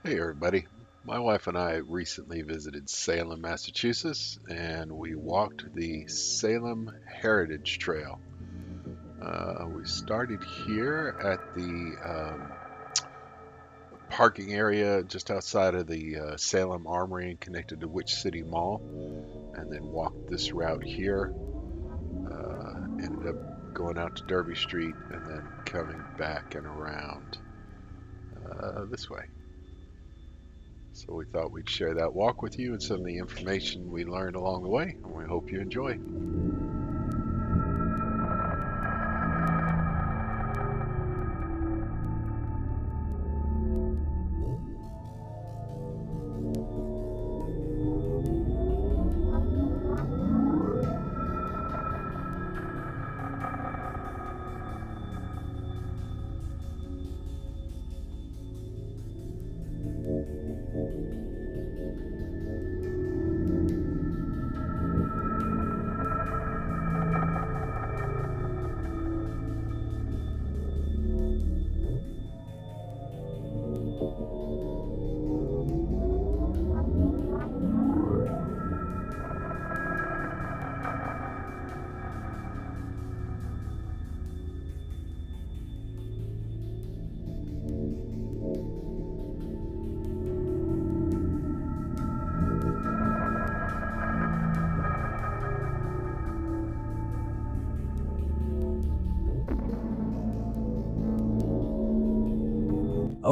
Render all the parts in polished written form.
Hey everybody. My wife and I recently visited Salem, Massachusetts, and we walked the Salem Heritage Trail. We started here at the parking area just outside of the Salem Armory and connected to Witch City Mall, and then walked this route here. Ended up going out to Derby Street and then coming back and around this way. So we thought we'd share that walk with you and some of the information we learned along the way, and we hope you enjoy.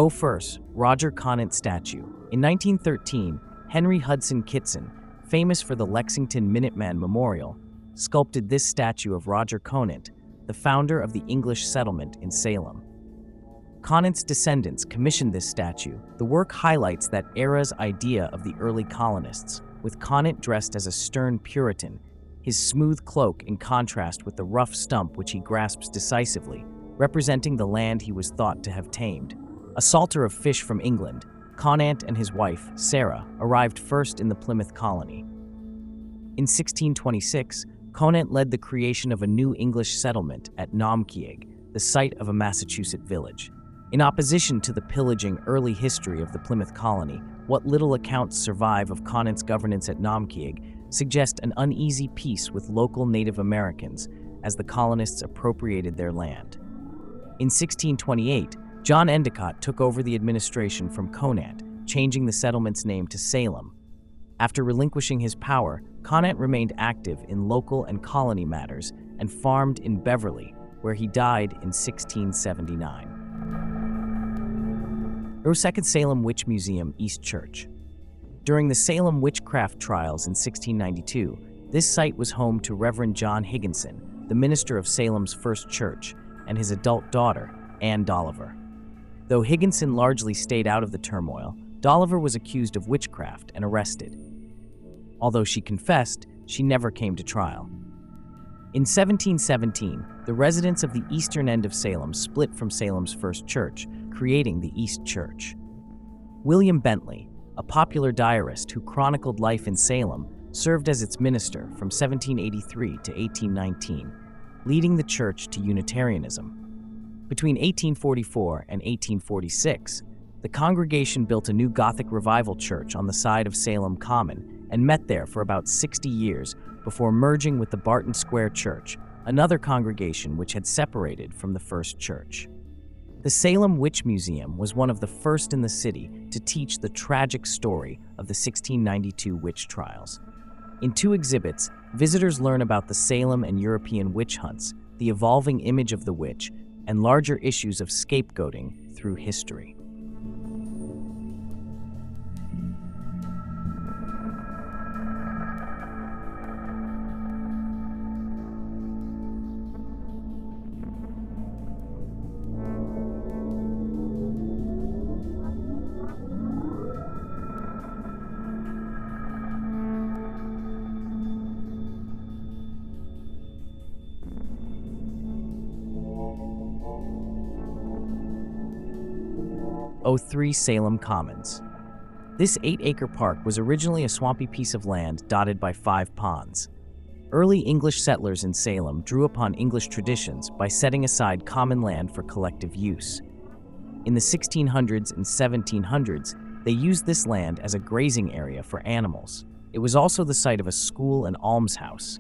First, Roger Conant Statue. In 1913, Henry Hudson Kitson, famous for the Lexington Minuteman Memorial, sculpted this statue of Roger Conant, the founder of the English settlement in Salem. Conant's descendants commissioned this statue. The work highlights that era's idea of the early colonists, with Conant dressed as a stern Puritan, his smooth cloak in contrast with the rough stump which he grasps decisively, representing the land he was thought to have tamed. A salter of fish from England, Conant and his wife, Sarah, arrived first in the Plymouth colony. In 1626, Conant led the creation of a new English settlement at Naumkeag, the site of a Massachusetts village. In opposition to the pillaging early history of the Plymouth colony, what little accounts survive of Conant's governance at Naumkeag suggest an uneasy peace with local Native Americans as the colonists appropriated their land. In 1628, John Endicott took over the administration from Conant, changing the settlement's name to Salem. After relinquishing his power, Conant remained active in local and colony matters and farmed in Beverly, where he died in 1679. Second Salem Witch Museum, East Church. During the Salem Witchcraft Trials in 1692, this site was home to Reverend John Higginson, the minister of Salem's First Church, and his adult daughter, Anne Dolliver. Though Higginson largely stayed out of the turmoil, Dolliver was accused of witchcraft and arrested. Although she confessed, she never came to trial. In 1717, the residents of the eastern end of Salem split from Salem's First Church, creating the East Church. William Bentley, a popular diarist who chronicled life in Salem, served as its minister from 1783 to 1819, leading the church to Unitarianism. Between 1844 and 1846, the congregation built a new Gothic revival church on the side of Salem Common and met there for about 60 years before merging with the Barton Square Church, another congregation which had separated from the First Church. The Salem Witch Museum was one of the first in the city to teach the tragic story of the 1692 witch trials. In two exhibits, visitors learn about the Salem and European witch hunts, the evolving image of the witch, and larger issues of scapegoating through history. '03 Salem Commons. This 8-acre park was originally a swampy piece of land dotted by 5 ponds. Early English settlers in Salem drew upon English traditions by setting aside common land for collective use. In the 1600s and 1700s, They used this land as a grazing area for animals. It was also the site of a school and almshouse.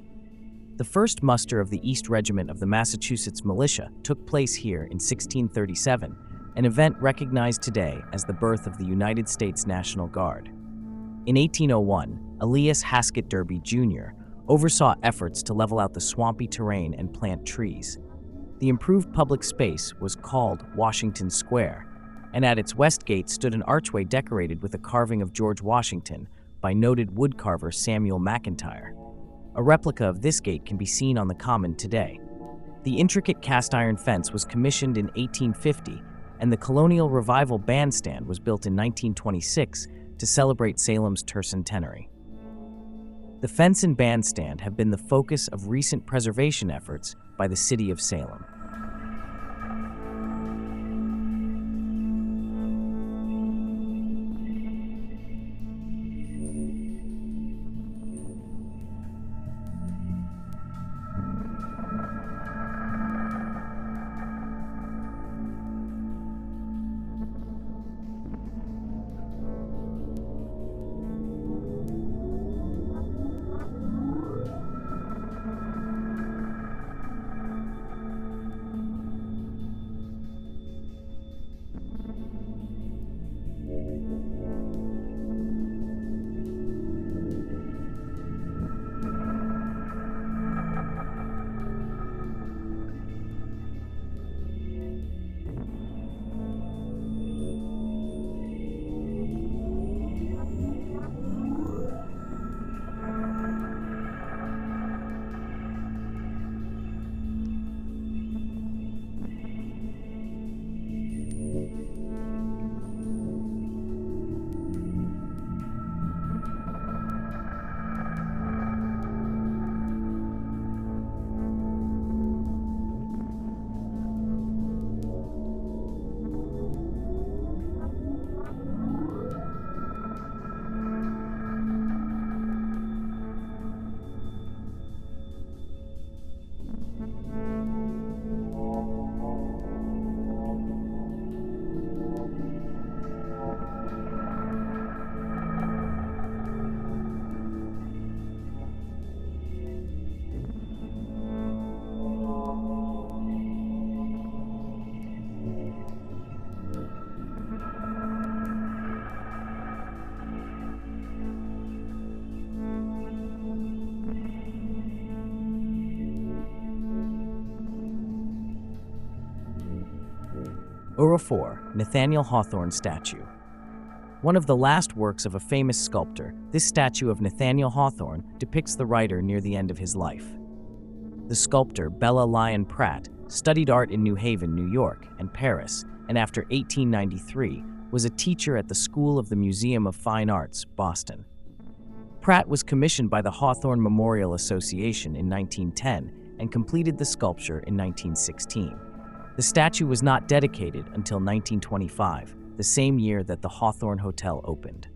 The first muster of the East Regiment of the Massachusetts Militia took place here in 1637, an event recognized today as the birth of the United States National Guard. In 1801, Elias Haskett Derby Jr. oversaw efforts to level out the swampy terrain and plant trees. The improved public space was called Washington Square, and at its west gate stood an archway decorated with a carving of George Washington by noted woodcarver Samuel McIntyre. A replica of this gate can be seen on the Common today. The intricate cast-iron fence was commissioned in 1850, and the Colonial Revival Bandstand was built in 1926 to celebrate Salem's tercentenary. The fence and bandstand have been the focus of recent preservation efforts by the City of Salem. Ura 4, Nathaniel Hawthorne Statue. One of the last works of a famous sculptor, this statue of Nathaniel Hawthorne depicts the writer near the end of his life. The sculptor, Bella Lyon Pratt, studied art in New Haven, New York, and Paris, and after 1893, was a teacher at the School of the Museum of Fine Arts, Boston. Pratt was commissioned by the Hawthorne Memorial Association in 1910 and completed the sculpture in 1916. The statue was not dedicated until 1925, the same year that the Hawthorne Hotel opened.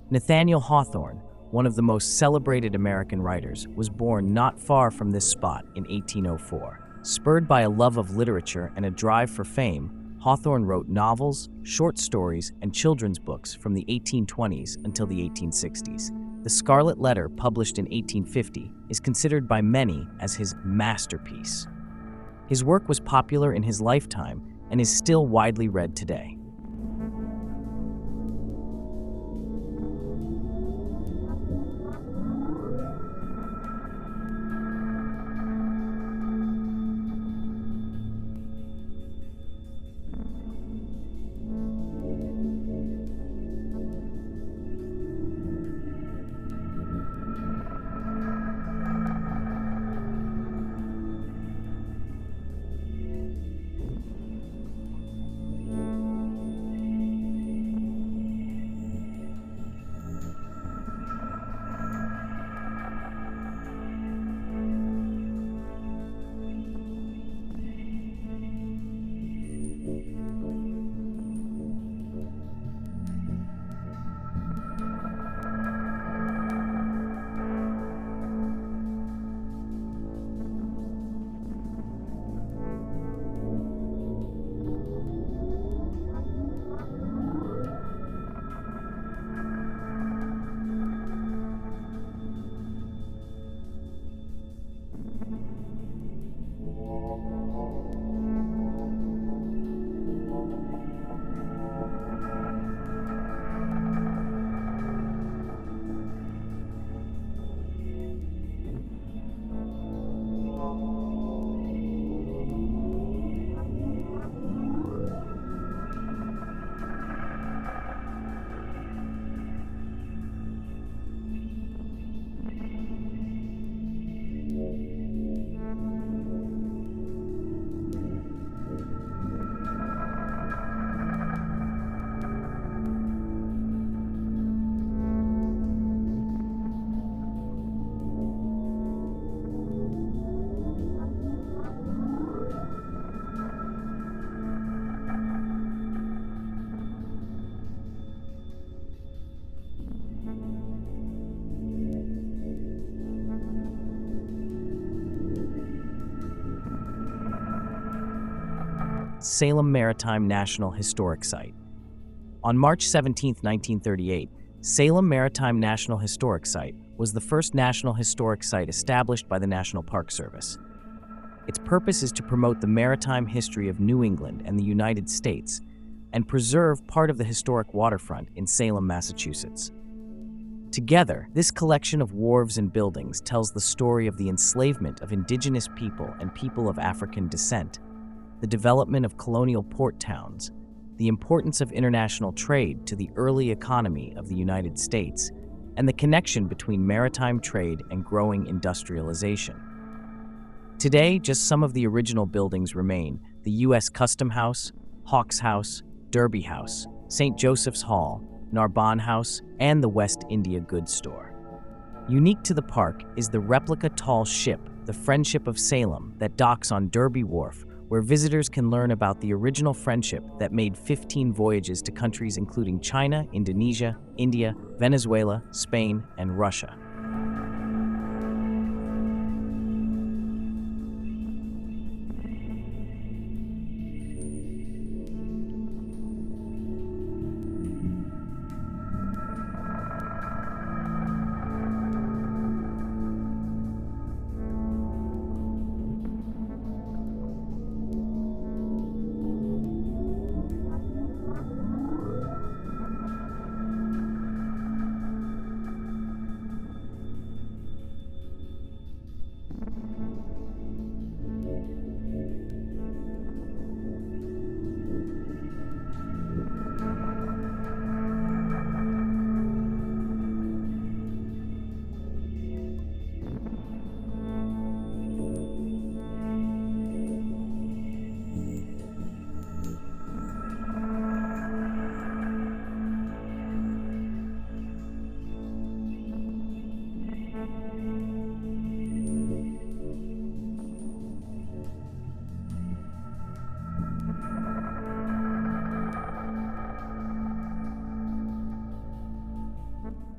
Nathaniel Hawthorne, one of the most celebrated American writers, was born not far from this spot in 1804. Spurred by a love of literature and a drive for fame, Hawthorne wrote novels, short stories, and children's books from the 1820s until the 1860s. The Scarlet Letter, published in 1850, is considered by many as his masterpiece. His work was popular in his lifetime and is still widely read today. Salem Maritime National Historic Site. On March 17, 1938, Salem Maritime National Historic Site was the first national historic site established by the National Park Service. Its purpose is to promote the maritime history of New England and the United States and preserve part of the historic waterfront in Salem, Massachusetts. Together, this collection of wharves and buildings tells the story of the enslavement of indigenous people and people of African descent, the development of colonial port towns, the importance of international trade to the early economy of the United States, and the connection between maritime trade and growing industrialization. Today, just some of the original buildings remain: the U.S. Custom House, Hawks House, Derby House, St. Joseph's Hall, Narbonne House, and the West India Goods Store. Unique to the park is the replica tall ship, the Friendship of Salem, that docks on Derby Wharf, where visitors can learn about the original friendship that made 15 voyages to countries including China, Indonesia, India, Venezuela, Spain, and Russia.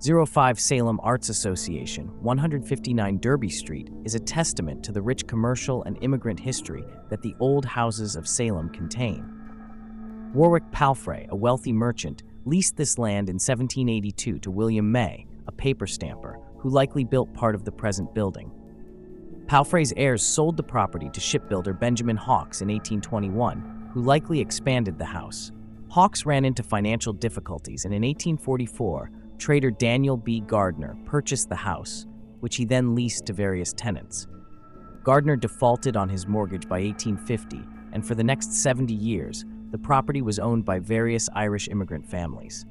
'05 Salem Arts Association, 159 Derby Street, is a testament to the rich commercial and immigrant history that the old houses of Salem contain. Warwick Palfrey, a wealthy merchant, leased this land in 1782 to William May, a paper stamper, who likely built part of the present building. Palfrey's heirs sold the property to shipbuilder Benjamin Hawks in 1821, who likely expanded the house. Hawks ran into financial difficulties, and in 1844, trader Daniel B. Gardner purchased the house, which he then leased to various tenants. Gardner defaulted on his mortgage by 1850, and for the next 70 years, the property was owned by various Irish immigrant families.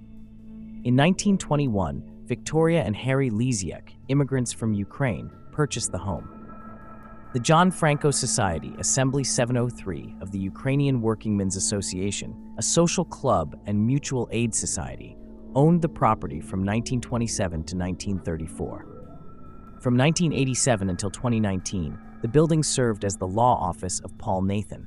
In 1921, Victoria and Harry Lisiak, immigrants from Ukraine, purchased the home. The John Franco Society, Assembly 703 of the Ukrainian Workingmen's Association, a social club and mutual aid society, owned the property from 1927 to 1934. From 1987 until 2019, the building served as the law office of Paul Nathan.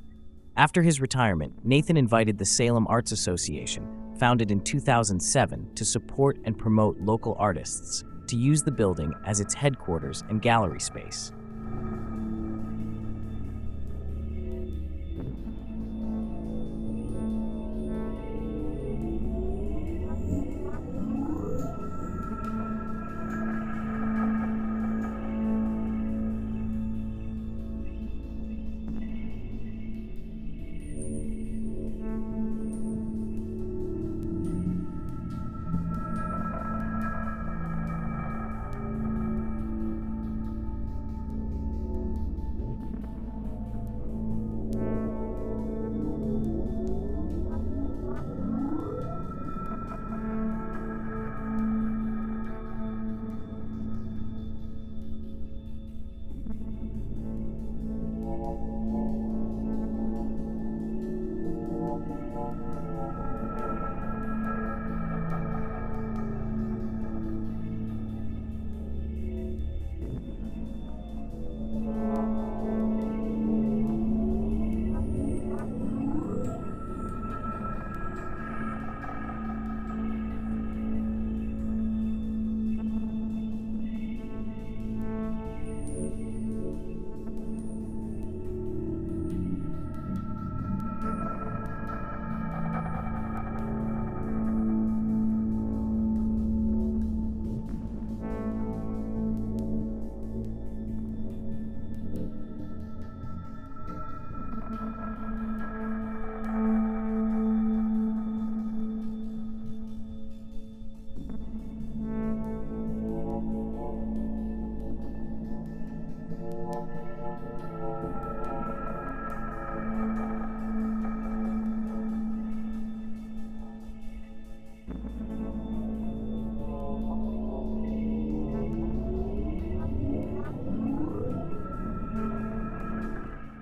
After his retirement, Nathan invited the Salem Arts Association, founded in 2007, to support and promote local artists, to use the building as its headquarters and gallery space.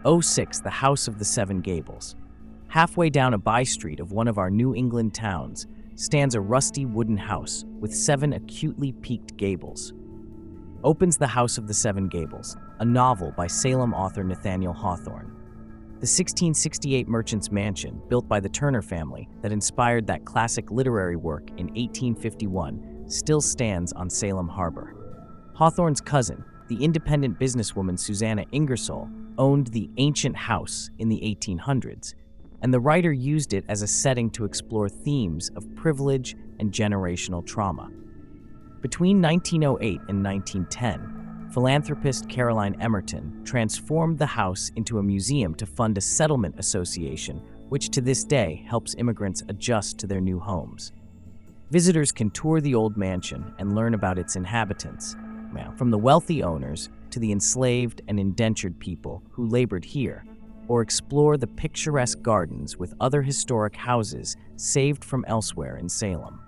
06, the House of the Seven Gables. Halfway down a by-street of one of our New England towns stands a rusty wooden house with 7 acutely peaked gables. Opens The House of the Seven Gables, a novel by Salem author Nathaniel Hawthorne. The 1668 merchant's mansion, built by the Turner family, that inspired that classic literary work in 1851, still stands on Salem Harbor. Hawthorne's cousin, the independent businesswoman Susanna Ingersoll, owned the ancient house in the 1800s, and the writer used it as a setting to explore themes of privilege and generational trauma. Between 1908 and 1910, philanthropist Caroline Emerton transformed the house into a museum to fund a settlement association, which to this day helps immigrants adjust to their new homes. Visitors can tour the old mansion and learn about its inhabitants, from the wealthy owners to the enslaved and indentured people who labored here, or explore the picturesque gardens with other historic houses saved from elsewhere in Salem.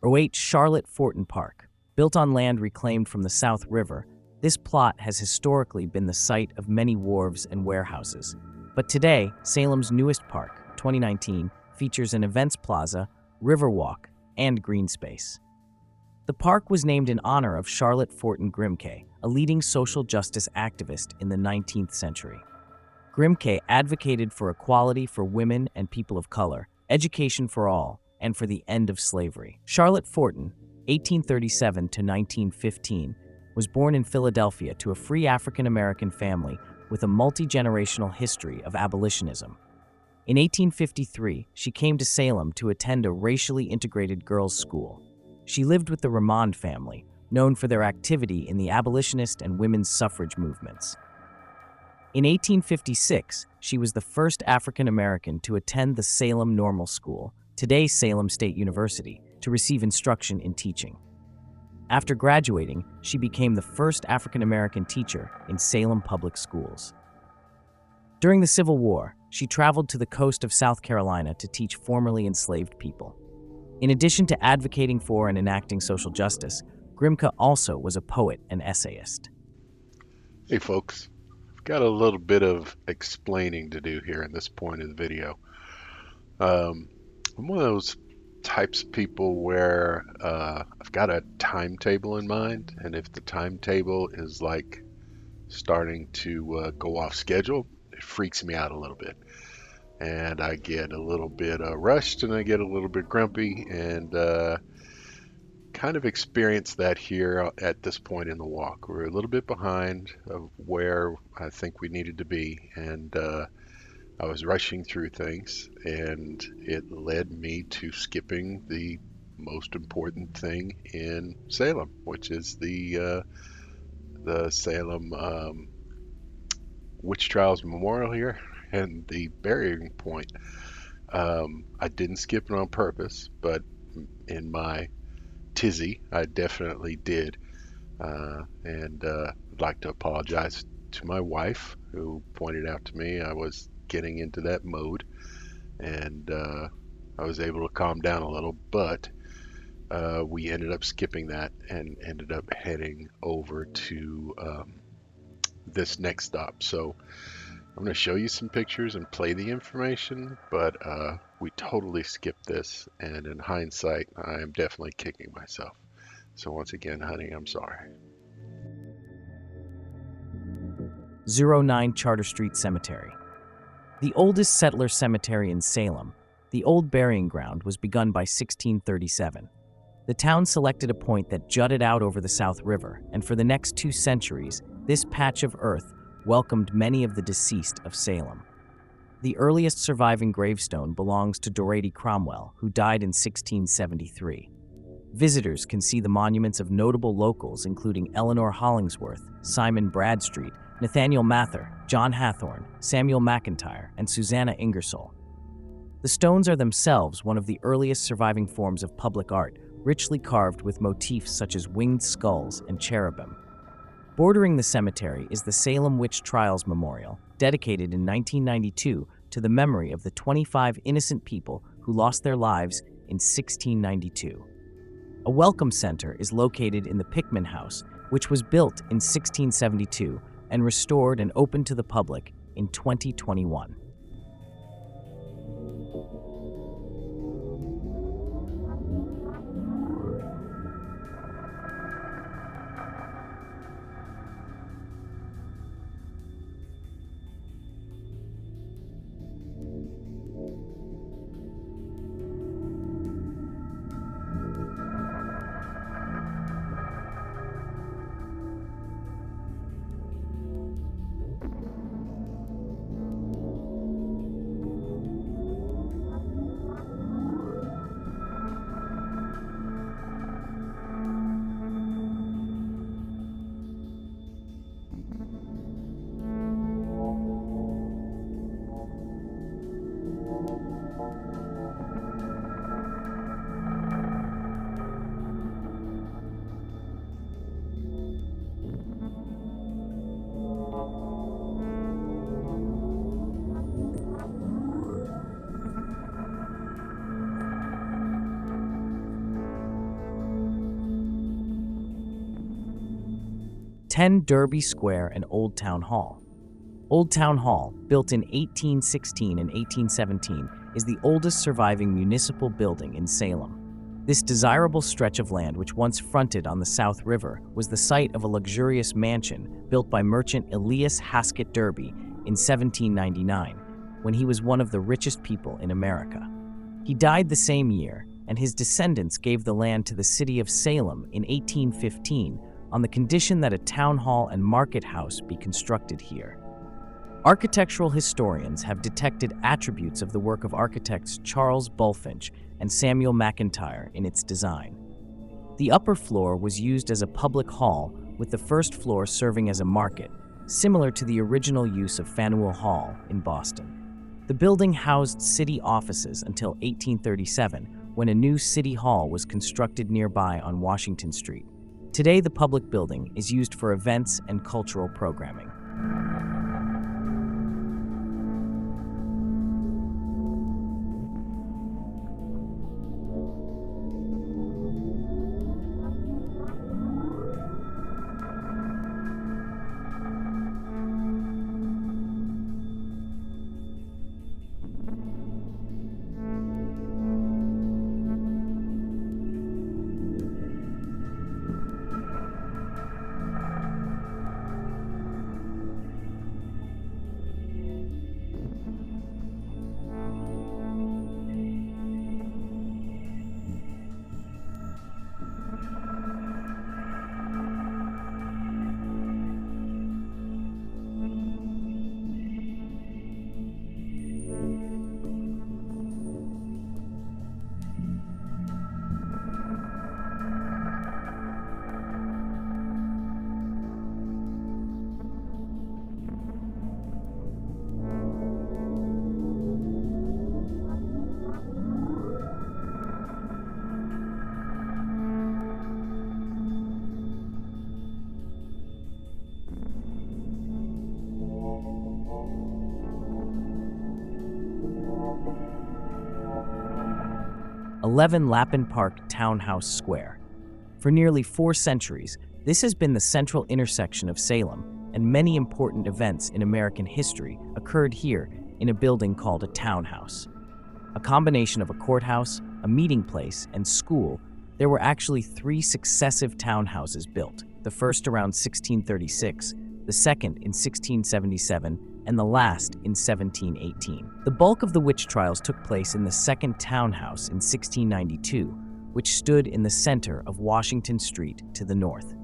08 Charlotte Forten Park. Built on land reclaimed from the South River, this plot has historically been the site of many wharves and warehouses. But today, Salem's newest park, 2019, features an events plaza, riverwalk, and green space. The park was named in honor of Charlotte Forten Grimke, a leading social justice activist in the 19th century. Grimke advocated for equality for women and people of color, education for all, and for the end of slavery. Charlotte Forten, 1837 to 1915, was born in Philadelphia to a free African-American family with a multi-generational history of abolitionism. In 1853, she came to Salem to attend a racially integrated girls' school. She lived with the Ramond family, known for their activity in the abolitionist and women's suffrage movements. In 1856, she was the first African-American to attend the Salem Normal School, today Salem State University, to receive instruction in teaching. After graduating, she became the first African-American teacher in Salem public schools. During the Civil War, she traveled to the coast of South Carolina to teach formerly enslaved people. In addition to advocating for and enacting social justice, Grimke also was a poet and essayist. Hey folks, I've got a little bit of explaining to do here in this point of the video. I'm one of those types of people where I've got a timetable in mind, and if the timetable is like starting to go off schedule, it freaks me out a little bit. And I get a little bit rushed, and I get a little bit grumpy, and kind of experience that here at this point in the walk. We're a little bit behind of where I think we needed to be, and I was rushing through things, and it led me to skipping the most important thing in Salem, which is the Salem Witch Trials Memorial here and the burying point. I didn't skip it on purpose, but in my tizzy, I definitely did. And I'd like to apologize to my wife, who pointed out to me I was getting into that mode, and I was able to calm down a little, but we ended up skipping that and ended up heading over to this next stop. So I'm going to show you some pictures and play the information, but we totally skipped this, and in hindsight, I am definitely kicking myself. So once again, honey, I'm sorry. 09 Charter Street Cemetery. The oldest settler cemetery in Salem, the old burying ground was begun by 1637. The town selected a point that jutted out over the South River, and for the next 2 centuries, this patch of earth welcomed many of the deceased of Salem. The earliest surviving gravestone belongs to Dorady Cromwell, who died in 1673. Visitors can see the monuments of notable locals including Eleanor Hollingsworth, Simon Bradstreet, Nathaniel Mather, John Hathorne, Samuel McIntyre, and Susanna Ingersoll. The stones are themselves one of the earliest surviving forms of public art, richly carved with motifs such as winged skulls and cherubim. Bordering the cemetery is the Salem Witch Trials Memorial, dedicated in 1992 to the memory of the 25 innocent people who lost their lives in 1692. A welcome center is located in the Pickman House, which was built in 1672 and restored and opened to the public in 2021. 10 Derby Square and Old Town Hall. Old Town Hall, built in 1816 and 1817, is the oldest surviving municipal building in Salem. This desirable stretch of land, which once fronted on the South River, was the site of a luxurious mansion built by merchant Elias Haskett Derby in 1799, when he was one of the richest people in America. He died the same year, and his descendants gave the land to the city of Salem in 1815 on the condition that a town hall and market house be constructed here. Architectural historians have detected attributes of the work of architects Charles Bulfinch and Samuel McIntyre in its design. The upper floor was used as a public hall, with the first floor serving as a market, similar to the original use of Faneuil Hall in Boston. The building housed city offices until 1837, when a new city hall was constructed nearby on Washington Street. Today, the public building is used for events and cultural programming. Lappin Park Townhouse Square. For nearly 4 centuries, this has been the central intersection of Salem, and many important events in American history occurred here in a building called a townhouse. A combination of a courthouse, a meeting place, and school, there were actually 3 successive townhouses built, the first around 1636, the second in 1677, and the last in 1718. The bulk of the witch trials took place in the second townhouse in 1692, which stood in the center of Washington Street to the north.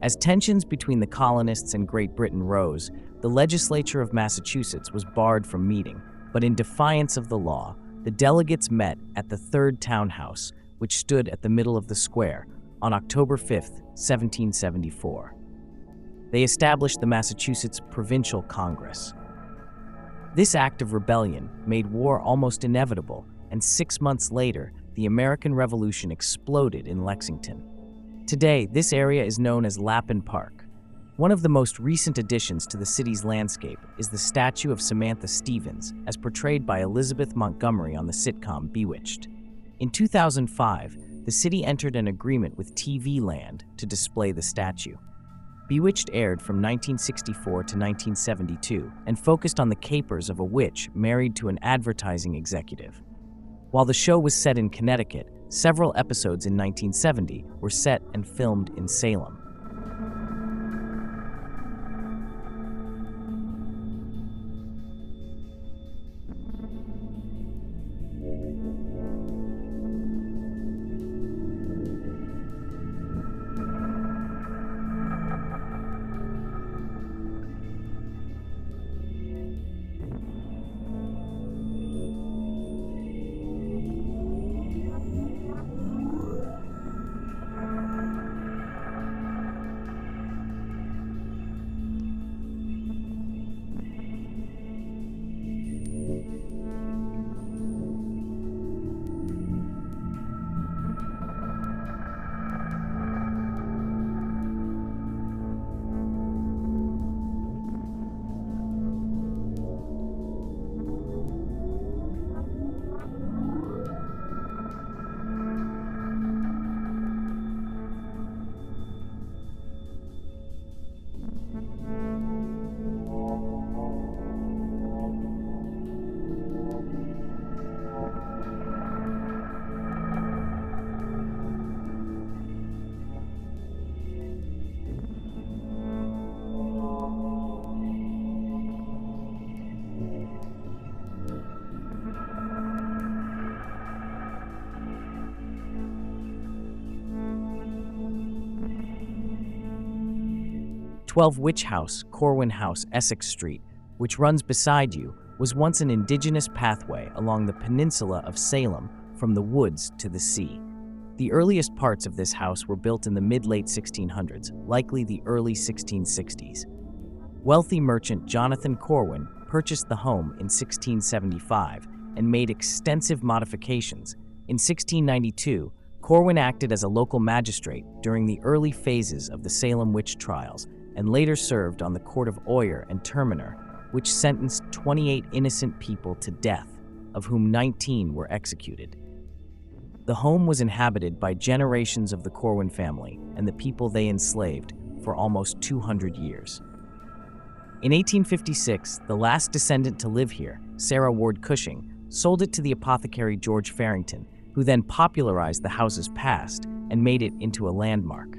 As tensions between the colonists and Great Britain rose, the legislature of Massachusetts was barred from meeting, but in defiance of the law, the delegates met at the third townhouse, which stood at the middle of the square, on October 5, 1774. They established the Massachusetts Provincial Congress. This act of rebellion made war almost inevitable, and 6 months later, the American Revolution exploded in Lexington. Today, this area is known as Lappin Park. One of the most recent additions to the city's landscape is the statue of Samantha Stevens, as portrayed by Elizabeth Montgomery on the sitcom Bewitched. In 2005, the city entered an agreement with TV Land to display the statue. Bewitched aired from 1964 to 1972 and focused on the capers of a witch married to an advertising executive. While the show was set in Connecticut, several episodes in 1970 were set and filmed in Salem. 12 Witch House, Corwin House, Essex Street, which runs beside you, was once an indigenous pathway along the peninsula of Salem from the woods to the sea. The earliest parts of this house were built in the mid-late 1600s, likely the early 1660s. Wealthy merchant Jonathan Corwin purchased the home in 1675 and made extensive modifications. In 1692, Corwin acted as a local magistrate during the early phases of the Salem Witch Trials and later served on the Court of Oyer and Terminer, which sentenced 28 innocent people to death, of whom 19 were executed. The home was inhabited by generations of the Corwin family and the people they enslaved for almost 200 years. In 1856, the last descendant to live here, Sarah Ward Cushing, sold it to the apothecary George Farrington, who then popularized the house's past and made it into a landmark.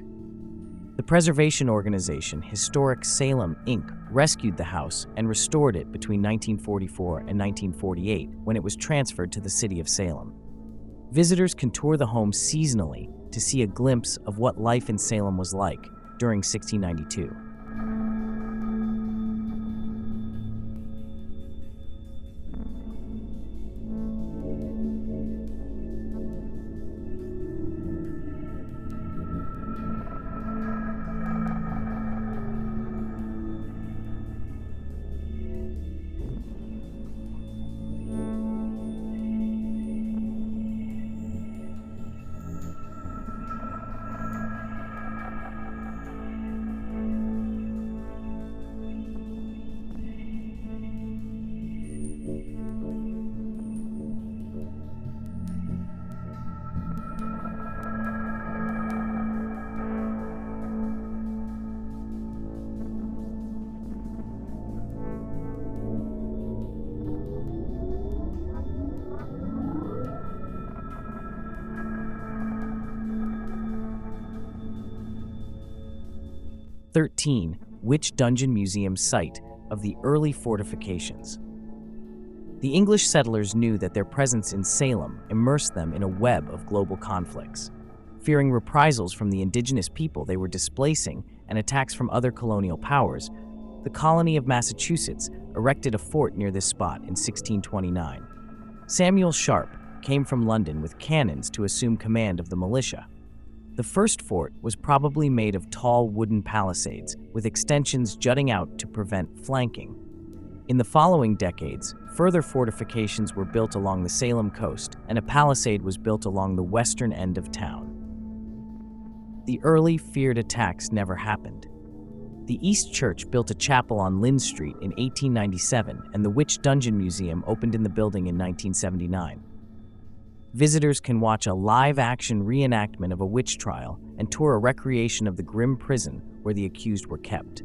The preservation organization Historic Salem, Inc. rescued the house and restored it between 1944 and 1948 when it was transferred to the city of Salem. Visitors can tour the home seasonally to see a glimpse of what life in Salem was like during 1692. Witch Dungeon Museum site of the early fortifications. The English settlers knew that their presence in Salem immersed them in a web of global conflicts. Fearing reprisals from the indigenous people they were displacing and attacks from other colonial powers, the colony of Massachusetts erected a fort near this spot in 1629. Samuel Sharp came from London with cannons to assume command of the militia. The first fort was probably made of tall wooden palisades, with extensions jutting out to prevent flanking. In the following decades, further fortifications were built along the Salem coast, and a palisade was built along the western end of town. The early feared attacks never happened. The East Church built a chapel on Lynn Street in 1897, and the Witch Dungeon Museum opened in the building in 1979. Visitors can watch a live-action reenactment of a witch trial and tour a recreation of the grim prison where the accused were kept.